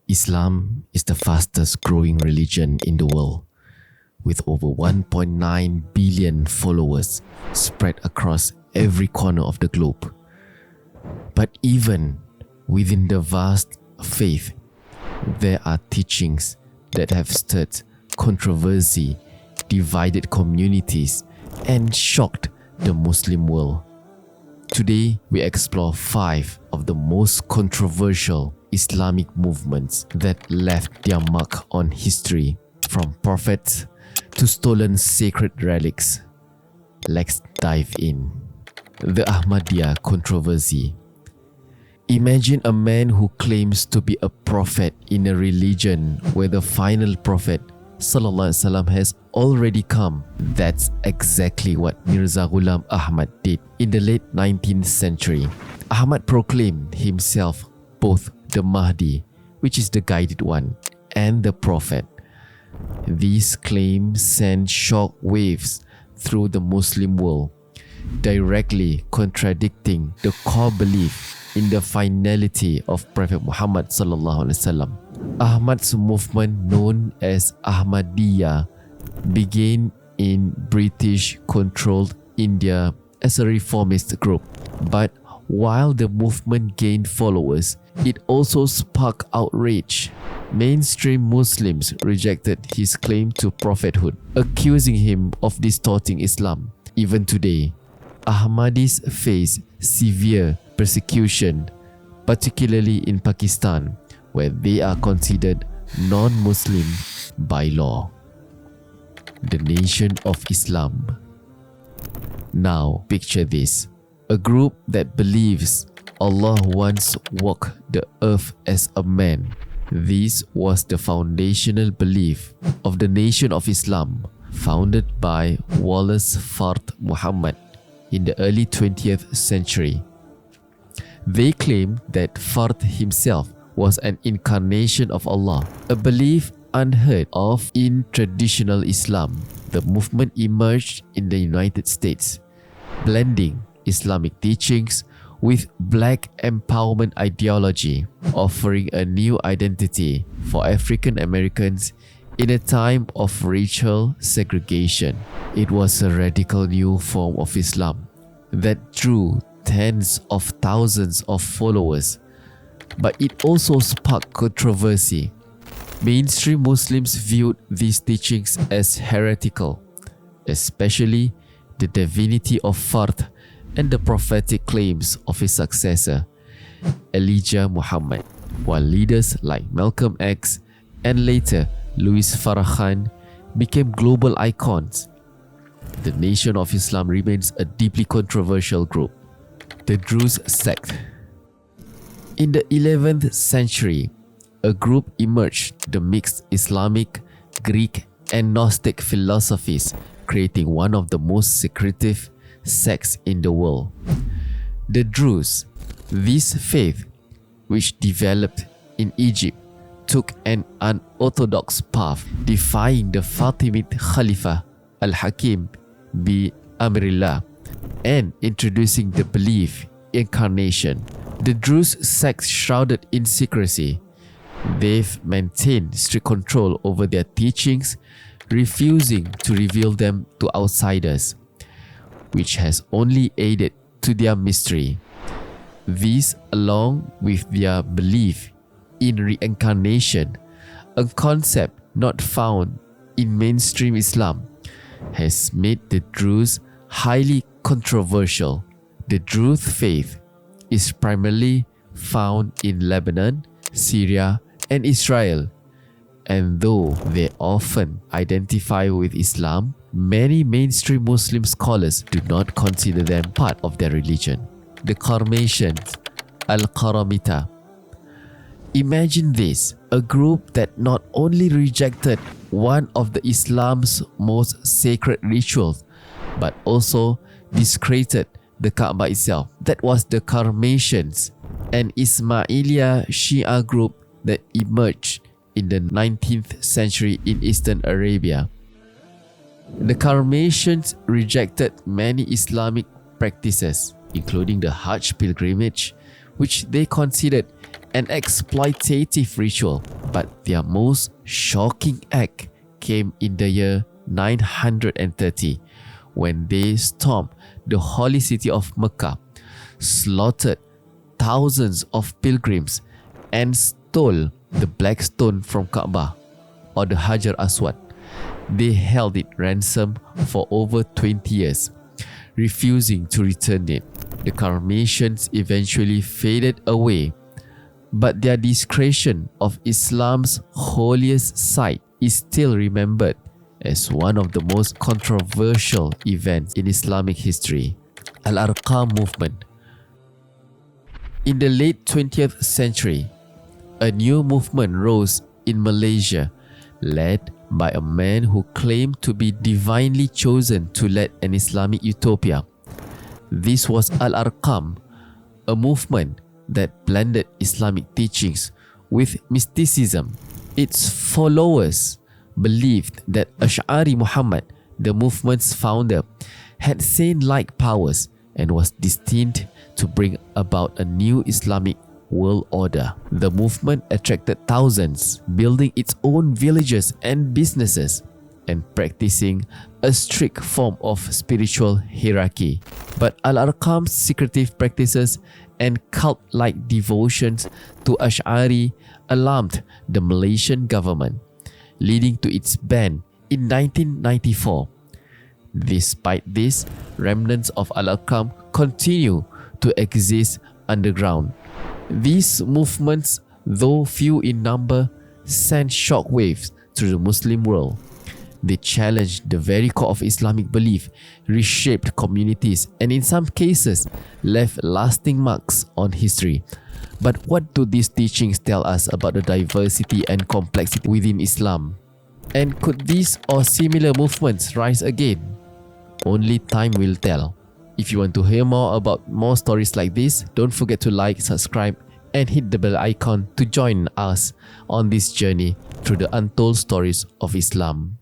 Islam is the fastest growing religion in the world, with over 1.9 billion followers spread across every corner of the globe. But even within the vast faith, there are teachings that have stirred controversy, divided communities, and shocked the Muslim world. Today, we explore 5 of the most controversial Islamic movements that left their mark on history, from prophets to stolen sacred relics. Let's dive in. The Ahmadiyya controversy. Imagine a man who claims to be a prophet in a religion where the final prophet ﷺ has already come. That's exactly what Mirza Ghulam Ahmad did in the late 19th century. Ahmad proclaimed himself both the Mahdi, which is the guided one, and the prophet. These claims sent shock waves through the Muslim world, directly contradicting the core belief in the finality of Prophet Muhammad ﷺ. Ahmad's movement, known as Ahmadiyya, began in British-controlled India as a reformist group. But while the movement gained followers, it also sparked outrage. Mainstream Muslims rejected his claim to prophethood, accusing him of distorting Islam. Even today, Ahmadis face severe persecution, particularly in Pakistan, where they are considered non-Muslim by law. The Nation of Islam. Now, picture this: a group that believes Allah once walked the earth as a man. This was the foundational belief of the Nation of Islam, founded by Wallace Fard Muhammad in the early 20th century. They claim that Fard himself was an incarnation of Allah, a belief unheard of in traditional Islam. The movement emerged in the United States, blending Islamic teachings with black empowerment ideology, offering a new identity for African Americans in a time of racial segregation. It was a radical new form of Islam that drew tens of thousands of followers, but it also sparked controversy. Mainstream Muslims viewed these teachings as heretical, especially the divinity of Fard and the prophetic claims of his successor, Elijah Muhammad, while leaders like Malcolm X and later Louis Farrakhan became global icons. The Nation of Islam remains a deeply controversial group. The Druze sect. In the 11th century, a group emerged that mixed Islamic, Greek, and Gnostic philosophies, creating one of the most secretive sects in the world. The Druze. This faith, which developed in Egypt, took an unorthodox path, defying the Fatimid Khalifa Al-Hakim bi Amrillah and introducing the belief incarnation. The Druze sect, shrouded in secrecy, they've maintained strict control over their teachings, refusing to reveal them to outsiders, which has only added to their mystery. These, along with their belief in reincarnation, a concept not found in mainstream Islam, has made the Druze highly controversial. The Druze faith is primarily found in Lebanon, Syria, and Israel, and though they often identify with Islam, many mainstream Muslim scholars do not consider them part of their religion. The Qarmatians, Al-Qaramita. Imagine this: a group that not only rejected one of the Islam's most sacred rituals, but also discredited the Kaaba itself. That was the Qarmatians, an Ismailiya Shia group that emerged in the 19th century in Eastern Arabia. The Qarmatians rejected many Islamic practices, including the Hajj pilgrimage, which they considered an exploitative ritual, but their most shocking act came in the year 930 when they stormed the holy city of Mecca, slaughtered thousands of pilgrims, and stole the black stone from Kaaba, or the Hajar Aswad. They held it ransom for over 20 years, refusing to return it. The Karmatians eventually faded away, but their desecration of Islam's holiest site is still remembered as one of the most controversial events in Islamic history. Al-Arqam movement. In the late 20th century, a new movement rose in Malaysia, led by a man who claimed to be divinely chosen to lead an Islamic utopia. This was Al-Arqam, a movement that blended Islamic teachings with mysticism. Its followers believed that Ash'ari Muhammad, the movement's founder, had saint-like powers and was destined to bring about a new Islamic world order. The movement attracted thousands, building its own villages and businesses, and practicing a strict form of spiritual hierarchy. But Al-Arqam's secretive practices and cult-like devotions to Ash'ari alarmed the Malaysian government, leading to its ban in 1994. Despite this, remnants of Al-Arqam continue to exist underground. These movements, though few in number, sent shockwaves through the Muslim world. They challenged the very core of Islamic belief, reshaped communities, and in some cases, left lasting marks on history. But what do these teachings tell us about the diversity and complexity within Islam? And could these or similar movements rise again? Only time will tell. If you want to hear more about more stories like this, don't forget to like, subscribe, and hit the bell icon to join us on this journey through the untold stories of Islam.